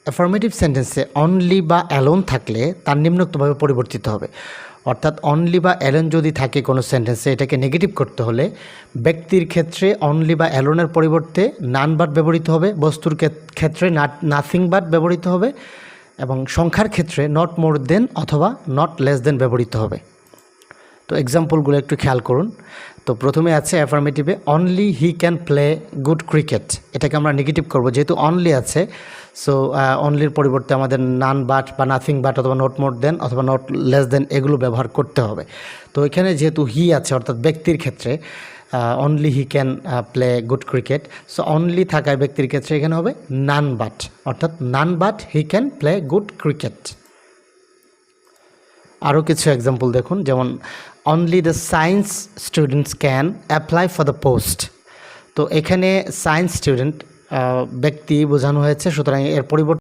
Affirmative সেন্টেন্সে only বা alone থাকলে তার নিম্নোক্তভাবে পরিবর্তিত হবে। অর্থাৎ অনলি বা অ্যালোন যদি থাকে কোনো সেন্টেন্সে, এটাকে নেগেটিভ করতে হলে ব্যক্তির ক্ষেত্রে অনলি বা অ্যালোনের পরিবর্তে নান বাট ব্যবহৃত হবে, বস্তুর ক্ষেত্রে নাথিং বাট ব্যবহৃত হবে, এবং সংখ্যার ক্ষেত্রে নট মোর দেন অথবা নট লেস দেন ব্যবহৃত হবে। তো এক্সাম্পলগুলো একটু খেয়াল করুন। তো প্রথমে আছে অ্যাফার্মেটিভে only he can play good cricket, এটাকে আমরা নেগেটিভ করব, যেহেতু অনলি আছে। সো অনলির পরিবর্তে আমাদের নান বাট বা নাথিং বাট অথবা নট মোর দেন অথবা নট লেস দেন এগুলো ব্যবহার করতে হবে। তো এখানে যেহেতু হি আছে অর্থাৎ ব্যক্তির ক্ষেত্রে only he can play good cricket, so only থাকায় ব্যক্তির ক্ষেত্রে এখানে হবে নান বাট, অর্থাৎ none but he can play good cricket. আরও কিছু এক্সাম্পল দেখুন, যেমন only the science students can apply for the post. তো এখানে সায়েন্স স্টুডেন্ট ব্যক্তি বোঝানো হয়েছে, সুতরাং এর পরিবর্তে